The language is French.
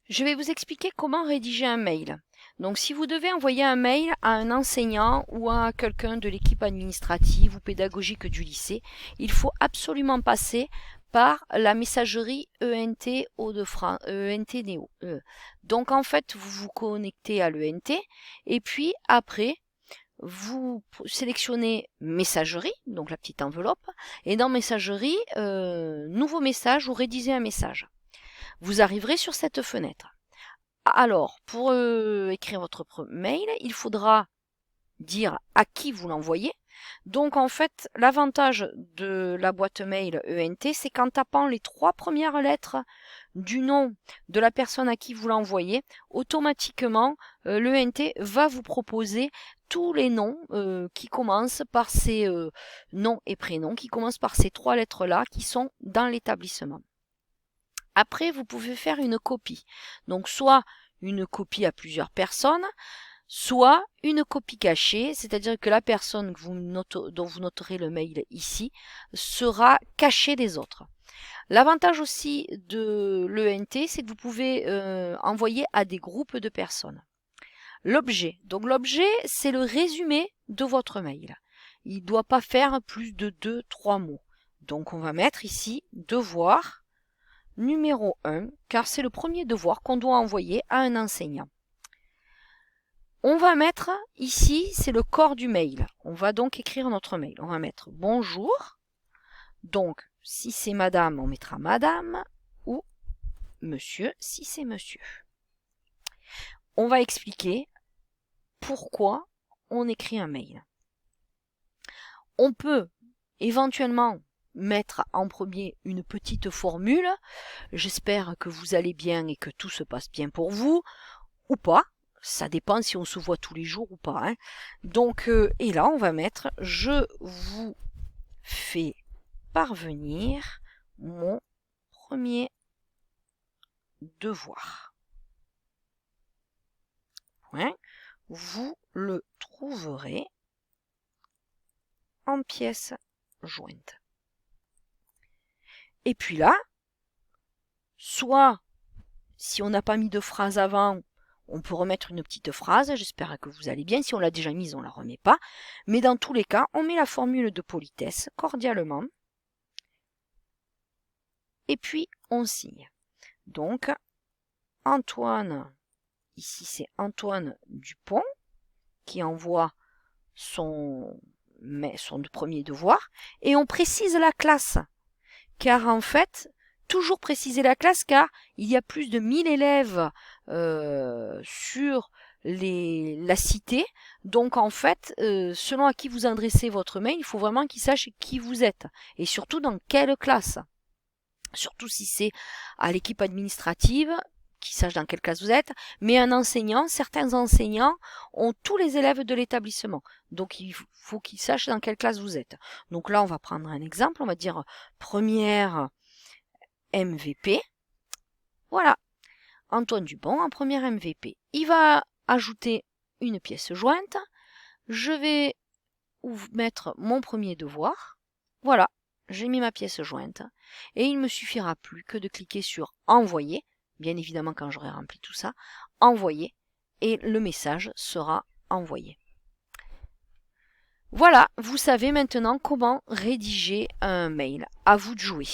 Je vais vous expliquer comment rédiger un mail. Donc si vous devez envoyer un mail à un enseignant ou à quelqu'un de l'équipe administrative ou pédagogique du lycée, il faut absolument passer par la messagerie ENT Hauts-de-France, ENT Néo. Donc en fait, vous vous connectez à l'ENT et puis après, vous sélectionnez messagerie, donc la petite enveloppe, et dans messagerie, nouveau message ou rédiger un message. Vous arriverez sur cette fenêtre. Alors, pour écrire votre mail, il faudra dire à qui vous l'envoyez. Donc, en fait, l'avantage de la boîte mail ENT, c'est qu'en tapant les 3 premières lettres du nom de la personne à qui vous l'envoyez, automatiquement, l'ENT va vous proposer tous les noms qui commencent par ces noms et prénoms, qui commencent par ces 3 lettres-là qui sont dans l'établissement. Après, vous pouvez faire une copie. Donc, soit une copie à plusieurs personnes, soit une copie cachée, c'est-à-dire que la personne dont vous noterez le mail ici sera cachée des autres. L'avantage aussi de l'ENT, c'est que vous pouvez envoyer à des groupes de personnes. L'objet. Donc l'objet, c'est le résumé de votre mail. Il ne doit pas faire plus de 2-3 mots. Donc on va mettre ici devoir numéro 1, car c'est le premier devoir qu'on doit envoyer à un enseignant. On va mettre ici, c'est le corps du mail. On va donc écrire notre mail. On va mettre bonjour. Donc, si c'est madame, on mettra madame ou monsieur, si c'est monsieur. On va expliquer pourquoi on écrit un mail. On peut éventuellement mettre en premier une petite formule. J'espère que vous allez bien et que tout se passe bien pour vous, ou pas. Ça dépend si on se voit tous les jours ou pas. Hein. Donc, et là, on va mettre « Je vous fais parvenir mon premier devoir. » Point. Vous le trouverez en pièce jointe. Et puis là, soit, si on n'a pas mis de phrase avant, on peut remettre une petite phrase, j'espère que vous allez bien. Si on l'a déjà mise, on ne la remet pas. Mais dans tous les cas, on met la formule de politesse, cordialement. Et puis, on signe. Donc, Antoine, ici c'est Antoine Dupont, qui envoie son premier devoir. Et on précise la classe. Car en fait, toujours préciser la classe, car il y a plus de 1000 élèves sur la cité. Donc en fait, selon à qui vous adressez votre mail, il faut vraiment qu'ils sachent qui vous êtes. Et surtout dans quelle classe. Surtout si c'est à l'équipe administrative, qu'ils sachent dans quelle classe vous êtes. Mais un enseignant, certains enseignants ont tous les élèves de l'établissement. Donc il faut qu'ils sachent dans quelle classe vous êtes. Donc là, on va prendre un exemple. On va dire première MVP. Voilà. Antoine Dupont en première MVP. Il va ajouter une pièce jointe. Je vais mettre mon premier devoir. Voilà. J'ai mis ma pièce jointe. Et il ne me suffira plus que de cliquer sur envoyer. Bien évidemment quand j'aurai rempli tout ça. Envoyer. Et le message sera envoyé. Voilà, vous savez maintenant comment rédiger un mail. À vous de jouer.